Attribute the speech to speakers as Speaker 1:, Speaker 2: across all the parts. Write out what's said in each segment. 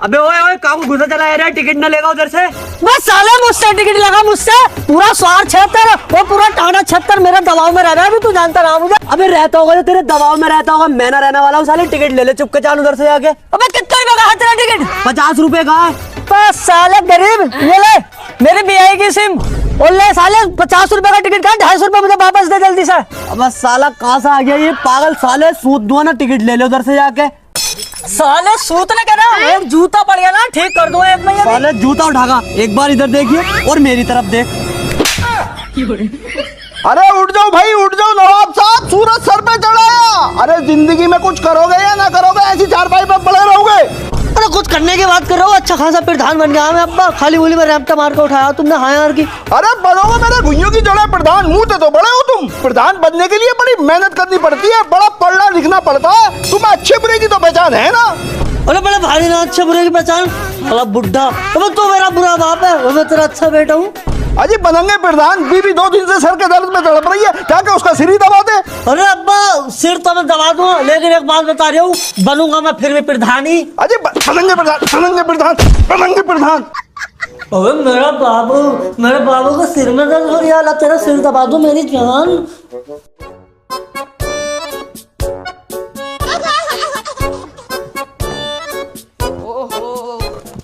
Speaker 1: अबे ओए ओए काबू घुसा चला है रे, टिकट न लेगा उधर से।
Speaker 2: बस साले मुझसे टिकट लगा, मुझसे पूरा स्वार 76 वो पूरा टाना 76 मेरे दबाव में रह रहा है। अभी तू जानता रहा मुझे।
Speaker 1: अबे रहता होगा तो तेरे दबाव में रहता होगा, मैं ना रहने वाला हूँ साले। टिकट ले ले चुप के, चाल उधर से जाके।
Speaker 2: अबे कितने रुपए का है तेरा टिकट?
Speaker 1: 50 रुपए का है।
Speaker 2: बस साले गरीब, ये ले मेरी बीआई की सिम और ले साले 50 रुपए का टिकट का 250 रुपए मुझे वापस दे जल्दी से।
Speaker 1: अब साला कहाँ से आ गया ये पागल साले, सूद दो ना, टिकट ले ले उधर से जाके।
Speaker 2: साले सूत ने करा, एक जूता पड़ गया ना, ठीक कर दो एक महीने।
Speaker 1: साले जूता उठागा, एक बार इधर देखिए और मेरी तरफ देख।
Speaker 3: अरे उठ जाओ भाई, उठ जाओ नवाब साहब, सूरज सर पे चढ़ाया। अरे जिंदगी में कुछ करोगे या ना करोगे, ऐसी चारपाई पे पड़े रहोगे?
Speaker 2: अरे कुछ करने की बात करो, अच्छा खासा प्रधान बन गया मैं अब्बा। खाली बोली में रैप्टा मार के उठाया तुमने, हाँ यार की।
Speaker 3: अरे बनोगे मेरे भुइयों की जड़े प्रधान, मुंह से तो बड़े हो तुम। प्रधान बनने के लिए बड़ी मेहनत करनी पड़ती है, बड़ा पढ़ना लिखना पड़ता है। तुम्हें अच्छे बुरे की तो पहचान है ना।
Speaker 2: अरे बड़े भारी ना अच्छे बुरे की पहचान, अला बुड्ढा। अब तू मेरा बुरा बाप है और मैं तेरा अच्छा बेटा हूँ।
Speaker 3: अजी बनंगे प्रधान, बीबी 2 दिन से सर के दर्द में तड़प रही है, क्या क्या उसका सिर ही दबा दे।
Speaker 2: अरे अब्बा सिर तो मैं दबा दूंगा, लेकिन एक बात बता रही हूँ, बनूंगा मैं फिर भी प्रधान ही।
Speaker 3: अजी बनंगे प्रधान, बनंगे प्रधान, बनंगे प्रधान।
Speaker 2: अबे मेरे बाबू का सिर में दर्द हो रहा है, तेरा सिर दबा दूं मेरी जान।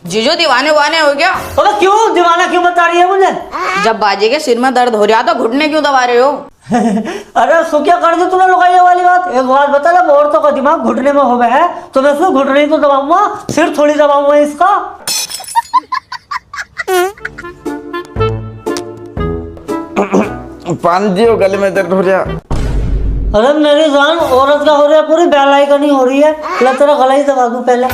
Speaker 4: जीजो दीवाने वाने हो गया?
Speaker 2: अबे क्यों दीवाना क्यों बता रही है मुझे?
Speaker 4: जब बाजी के सिर में दर्द हो रहा तो घुटने क्यों दबा रहे हो?
Speaker 2: अरे सो क्या कर दी तूने लुगाई वाली बात। एक बात बता, जब औरतों का दिमाग घुटने में हो गया है तो मैं सिर्फ घुटने ही तो दबाऊंगा, सिर थोड़ी दबाऊंगा इसका।
Speaker 3: पानी दियो, गले में दर्द हो रहा।
Speaker 2: अरे मेरी जान, औरत का हो रहा है, पूरी बैलाई का नहीं हो रही है। ला तेरा गला ही दबा दूं पहले।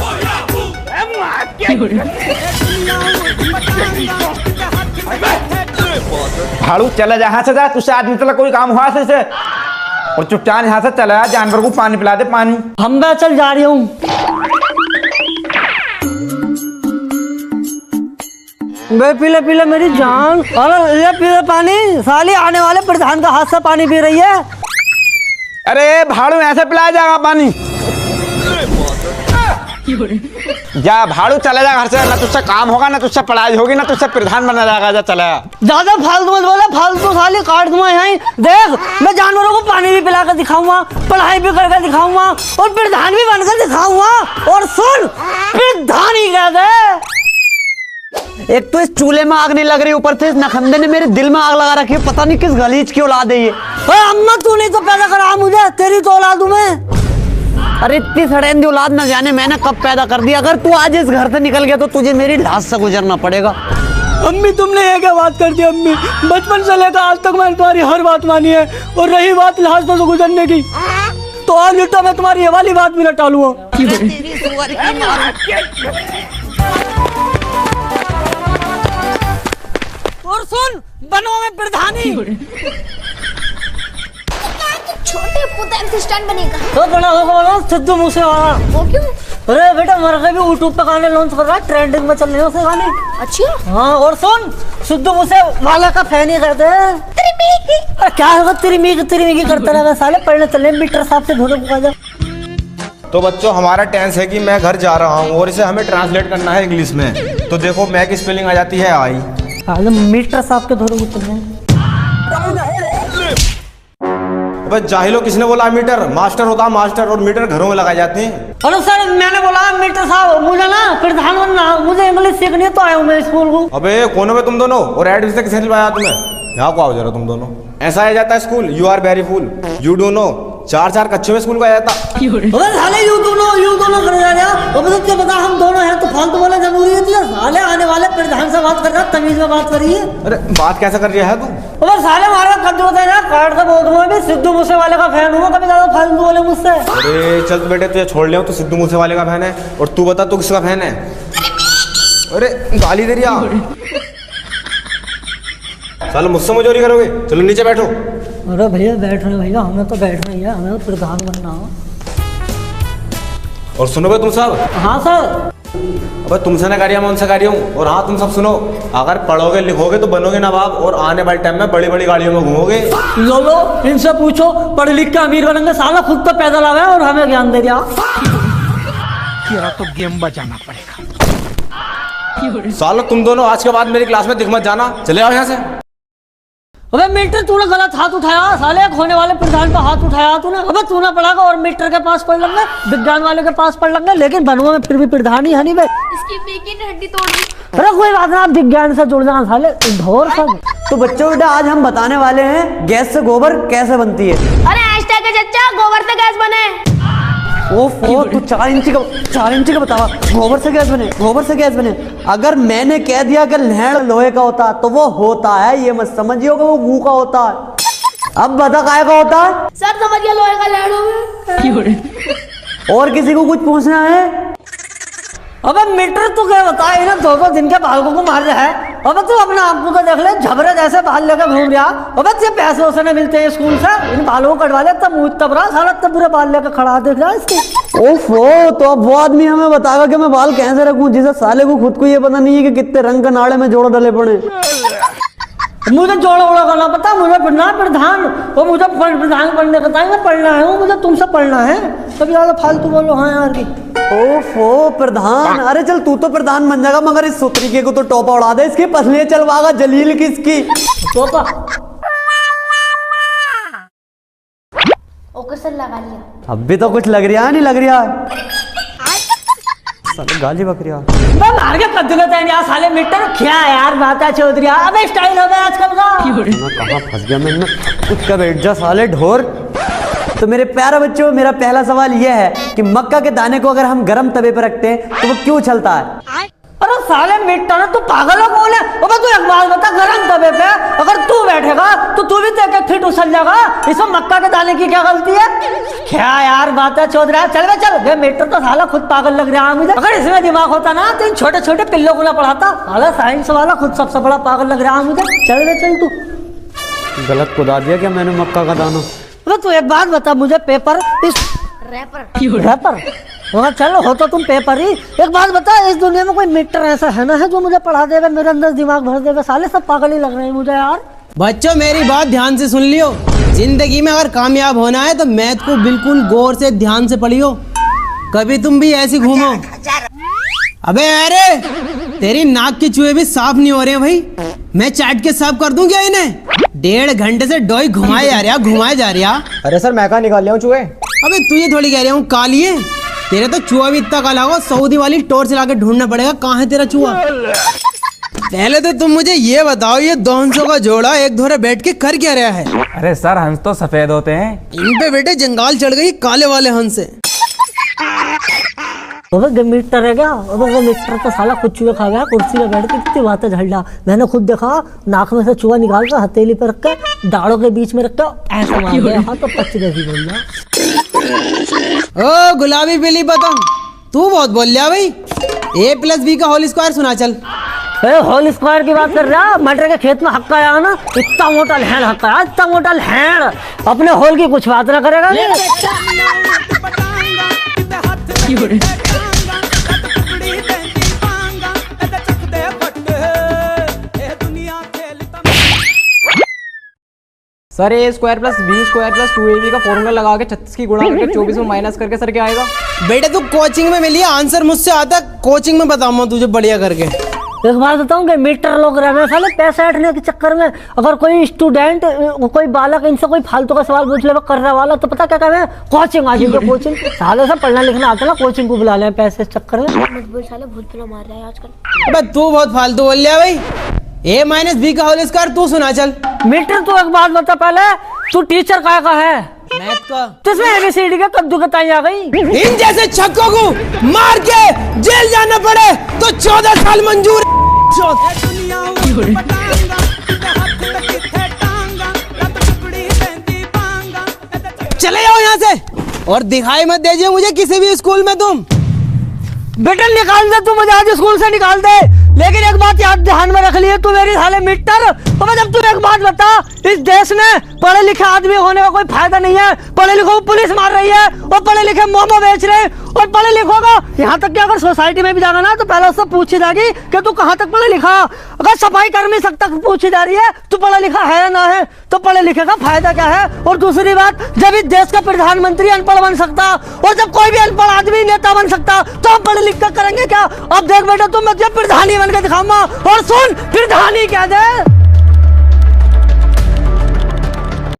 Speaker 5: भाड़ू चला जहाँ से जा, तुझसे आदमी तक कोई काम हुआ से और चुपचाप यहाँ से चला जा, जानवर को पानी पिला दे। पानी
Speaker 2: हम मैं चल जा रही हूँ। पीले पीले मेरी जान। अरे ये पीले पानी, साली आने वाले प्रधान का हाथ से पानी पी रही है।
Speaker 5: अरे भाड़ू ऐसे पिलाया जाएगा पानी? जा भाड़ू चला जा घर से, ना तुझसे काम होगा, ना तुझसे पढ़ाई होगी, ना तुझसे प्रधान बना जाएगा। जा चला
Speaker 2: ज्यादा फालतू मत बोले, फालतू साली काट दूंगा यहीं। देख मैं जानवरों को पानी भी पिला कर दिखाऊंगा, पढ़ाई भी करके दिखाऊंगा और प्रधान भी बनकर दिखाऊंगा। और सुन, प्रधान ही कह दे।
Speaker 1: एक तो इस चूल्हे में आग नहीं लग रही, ऊपर से इस नखंदे ने मेरे दिल में आग लगा रखी है। पता नहीं किस गलीज की औलाद है ये।
Speaker 2: अम्मा तू नहीं तो पैदा करा मुझे, तेरी तो औलाद हूं मैं।
Speaker 1: अरे इतनी सड़ेंदी औलाद न जाने मैंने कब पैदा कर दी। अगर तू आज इस घर से निकल गया तो तुझे मेरी लाश से गुजरना पड़ेगा।
Speaker 2: अम्मी तुमने ये क्या बात कर दी अम्मी? बचपन से लेकर आज तक मैंने तुम्हारी हर बात मानी है, और रही बात लाश से गुजरने की, तो आज उल्टा मैं तुम्हारी ये वाली बात भी न टालूंगा। और सुन, बनो में प्रधानी।
Speaker 6: छोटे पुतले स्टैंड बनेगा
Speaker 2: तो बड़ा होगा सिद्धू मूसेवाला।
Speaker 6: वो क्यों?
Speaker 2: अरे बेटा मेरे को भी यूट्यूब पे गाने लॉन्च कर रहा है, ट्रेंडिंग में चल रहे हैं उसे गाने।
Speaker 6: अच्छा
Speaker 2: हाँ, और सुन, सिद्धू मूसेवाला का फैन ही कहते हैं। अरे क्या होगा तेरी मीकी करता रहा साले। पढ़ने चले मीटर साहब से धोने को जा।
Speaker 7: तो बच्चों हमारा टेंस है कि मैं घर जा रहा हूँ और इसे हमें ट्रांसलेट करना है इंग्लिश में। तो देखो मैं की स्पेलिंग आ जाती है आई।
Speaker 2: मीटर साहब के धोने को चल रहे हैं।
Speaker 7: बस जाहिलो, किसने बोला मीटर? मास्टर होता है मास्टर, और मीटर घरों में लगाए जाते हैं।
Speaker 2: अरे सर मैंने बोला मीटर साहब, मुझे ना प्रधान बनना, मुझे इंग्लिश सीखनी है तो आया हूँ मैं स्कूल को।
Speaker 7: अबे कोनों में तुम दोनों, और एड से किसने दिलवाया तुम्हें? यहाँ को आओ जरा तुम दोनों। ऐसा आ जाता है school, you are very full, you don't know. 4 कच्चे में स्कूल को आ जाता।
Speaker 2: साले यू दोनों कर रहा है। अब तुझे पता हम दोनों हैं तो फालतू बोला जरूरी है? साले आने वाले प्रधान से बात कर रहा, तमीज में बात करिए।
Speaker 7: अरे बात कैसा कर रहा है तू?
Speaker 2: अबे साले मारा कद्दू होता है ना, काट का बोल दूंगा। मैं सिद्धू मूसेवाले का फैन हूँ, कभी ज्यादा फालतू बोले मुझसे।
Speaker 7: अरे चल बेटे, तुझे छोड़ ले, तो सिद्धू मूसेवाले का फैन है। और तू बता तू किसका फैन है? अरे गाली दे रहा। चलो मुझसे मजोरी करोगे? चलो नीचे बैठो।
Speaker 2: अरे भैया बैठ रहे भैया, हमें तो बैठना ही है, हमें तो प्रधान बनना हो।
Speaker 7: और सुनोगे तुम सब?
Speaker 2: हाँ सर।
Speaker 7: अब तुमसे ना कार्य मैं उनसे कार्य हूँ। और हाँ तुम सब सुनो, अगर पढ़ोगे लिखोगे तो बनोगे नवाब, और आने वाले टाइम में बड़ी बड़ी गाड़ियों में घूमोगे।
Speaker 2: लो इनसे पूछो, पढ़ लिख के अमीर बनेंगे। साला खुद तो पैदल आ गया और हमें ज्ञान दे दिया।
Speaker 5: तो गेम बजाना पड़ेगा।
Speaker 7: सालो तुम दोनों आज के बाद मेरी क्लास में दिख मत जाना, चले आओ यहाँ से।
Speaker 2: अबे मीटर तूने गलत हाथ उठाया, साले एक होने वाले प्रधान पर हाथ उठाया तूने। अबे तूने पढ़ागा और मीटर के पास पढ़ लेंगे, विज्ञान वाले के पास पढ़ लेंगे, लेकिन बनवा में फिर भी प्रधान ही है नहीं बे।
Speaker 6: इसकी बेकी ने हड्डी तोड़ दी।
Speaker 2: अरे कोई बात ना, विज्ञान से जुड़ जाना साले ढोर सब।
Speaker 1: तो बच्चों बेटा आज हम बताने वाले हैं गैस से गोबर कैसे बनती है।
Speaker 6: अरे हैशटैग है चच्चा, गोबर से गैस बने।
Speaker 1: ओफो तू 4 इंची का बतावा, गोबर से गैस बने, गोबर से गैस बने। अगर मैंने कह दिया कि लहड़ लोहे का होता तो वो होता है, ये मत समझियो कि वो मुंह का होता है। अब बता काय का होता है?
Speaker 6: सर समझ गया, लोहे का लहड़ में।
Speaker 1: और किसी को कुछ पूछना है?
Speaker 2: अबे मीटर तू क्या बताए ना, 2-2 दिन के बालकों को मार रहा है। अबे तू अपने आप को तो देख ले, झबरे जैसे बाल लेकर घूम रहा। अबे तुझे पैसे वैसे नहीं मिलते हैं स्कूल से, इन बालों को कटवा ले तब मुँह तब रहा साला, तब पूरे बाल लेकर खड़ा देख रहा है इसके।
Speaker 1: ओफो तो अब वो आदमी हमें बताएगा कि मैं बाल कैसे रखूं, जिसे साले को खुद को ये पता नहीं है कि कितने रंग का नाड़े में जोड़ डले पड़े।
Speaker 2: मुझे जोड़ा ओड़ा करना पता, मुझे पढ़ना है प्रधान, वो मुझे प्रधान पढ़ने का टाइम है, पढ़ना है वो मुझे तुमसे पढ़ना है। कभी ज्यादा फालतू बोलो हाँ यार की।
Speaker 1: ओफो प्रधान, अरे चल तू तो प्रधान बन जाएगा, मगर इस सुतरीके को तो टोपा उड़ा दे, इसकी पसलियां चलवागा जलील किसकी।
Speaker 2: टोपा
Speaker 6: ओके सर लगा लिया।
Speaker 1: अब भी तो कुछ लग रहा है, नहीं लग रहा है? साले गाली बकरिया
Speaker 2: मैं मार के कद्दू का तैन यार साले मीटर क्या यार बात है चौधरी। अबे स्टाइल हो गया आजकल का।
Speaker 1: मैं कहाँ फंस गया मैं, कुछ का बैठ जा साले ढोर। तो मेरे प्यारे बच्चों, मेरा पहला सवाल यह है कि मक्का के दाने को अगर हम गर्म तवे पर रखते हैं तो वो क्यों उछलता है?
Speaker 2: अरे साले मीटर तू पागल हो कौन है? अबे तू एक बात बता, गरम तवे पे अगर तू बैठेगा तो तू भी देख के फिट उछल जाएगा, इसमें मक्का के दाने की क्या गलती है? क्या यार बात है चौधरी, चल बे चल। ये मीटर तो साला खुद पागल लग रहा है मुझे। अगर इसमें दिमाग होता ना तो इन छोटे छोटे पिल्लों को ना पढ़ाता। साला साइंस वाला खुद सबसे बड़ा पागल लग रहा है मुझे। चल बे चल तू।
Speaker 1: गलत कुदा दिया क्या मैंने मक्का का दाना?
Speaker 2: अबे तू एक बात बता मुझे, पेपर इस रैपर वहाँ चलो हो तो तुम पेपर ही। एक बात बता, इस दुनिया में कोई मीटर ऐसा है ना है जो मुझे पढ़ा देगा, मेरे अंदर दिमाग भर देगा? साले सब पागल ही लग रहे हैं मुझे यार।
Speaker 8: बच्चों मेरी बात ध्यान से सुन लियो, जिंदगी में अगर कामयाब होना है तो मैथ को बिल्कुल गौर से ध्यान से पढ़ियो, कभी तुम भी ऐसी घूमो। अबे अरे तेरी नाक के चूहे भी साफ नहीं हो रहे हैं भाई, मैं चाट के साफ कर दूं क्या इन्हें? 1.5 घंटे से डोई घुमाए जा रहा।
Speaker 7: अरे सर मैं कहाँ निकाल लिया हूँ चूहे?
Speaker 8: अबे तू ये थोड़ी कह रहा हूँ काली है, तेरे तो चूहा भी इतना काला होगा, सऊदी वाली टॉर्च ला के ढूंढना पड़ेगा कहाँ है तेरा चूहा। पहले तो तुम मुझे ये बताओ, ये 2 हंसों का जोड़ा एक धोरे बैठ के कर क्या रहा है?
Speaker 5: अरे सर हंस तो सफेद होते हैं।
Speaker 8: इन पे बेटे जंगाल चढ़ गई काले वाले हंस से।
Speaker 2: अबे मीटर है क्या? अबे वो मीटर तो साला खुद चूहे खा गया, कुर्सी पे बैठ के कितनी बातें झल्ला। मैंने खुद देखा, नाक में से चूहा निकाल कर हथेली पे रख के दाढ़ों के बीच में रख के ऐसा मार दिया, हाँ तो 25 बोल रहा।
Speaker 8: ओ गुलाबी पीली पतंग, तू बहुत बोल लिया भाई। A+B का होल स्क्वायर सुना चल।
Speaker 2: होल स्क्वायर की बात कर रहा? मटर के खेत में हक्का आया ना, इतना मोटा लहण हक्का, इतना मोटा लहण, अपने होल की कुछ बात ना करेगा।
Speaker 9: सर A² + B² + 2AB का फॉर्मूला लगा के 36 की गुणा करके 24 में माइनस करके सर क्या आएगा?
Speaker 8: बेटे तू कोचिंग में मिली, आंसर मुझसे आता, कोचिंग में बताऊंगा तुझे बढ़िया करके।
Speaker 2: एक बात बताऊंगे, मीटर लोग रह गए साले पैसे हटने के चक्कर में। अगर कोई स्टूडेंट, कोई बालक इनसे कोई फालतू का सवाल पूछ ले करने वाला तो पता क्या कहें? कोचिंग आ जाएगी, कोचिंग। साले सब पढ़ना लिखना आता ना, कोचिंग को बुला ले पैसे के चक्कर में।
Speaker 6: मजबूर साले भूत फिल्म मार रहा है आजकल।
Speaker 8: अबे तू बहुत फालतू बोल लिया भाई। A-B का होल स्क्वायर तू सुना चल।
Speaker 2: मीटर तू एक बात बता पहले, तू टीचर का है?
Speaker 8: मैथ का।
Speaker 2: तो इसमें ABCD का कद्दू कताई आ गई।
Speaker 8: इन जैसे छक्कों को मार के जेल जाना पड़े तो 14 साल मंजूर। चले जाओ यहाँ से और दिखाई मत दीजिए मुझे किसी भी स्कूल में तुम।
Speaker 2: बेटा निकाल दे तू मुझे, आज स्कूल से निकाल दे, लेकिन एक बात याद ध्यान में रख लिए, तू मेरी साले मीटर। तो जब तू एक बात बता, इस देश में पढ़े लिखे आदमी होने का कोई फायदा नहीं है। पढ़े लिखे पुलिस मार रही है और पढ़े लिखे मोमो बेच रहे हैं और पढ़े लिखोगा, यहाँ तक कि अगर सोसाइटी में भी जाएगा ना तो पहले उससे पूछी जाएगी कि तू कहाँ तक पढ़ा लिखा। अगर सफाई कर्मी तक पूछी जा रही है तू पढ़ा लिखा है या ना है, तो पढ़े लिखे का फायदा क्या है। और दूसरी बात, जब इस देश का प्रधानमंत्री अनपढ़ बन सकता और जब कोई भी अनपढ़ आदमी नेता बन सकता तो हम पढ़े लिख कर करेंगे क्या। अब देख बेटा, तुम मैं प्रधानी बन के दिखाऊंगा, और सुन प्रधानी क्या दे।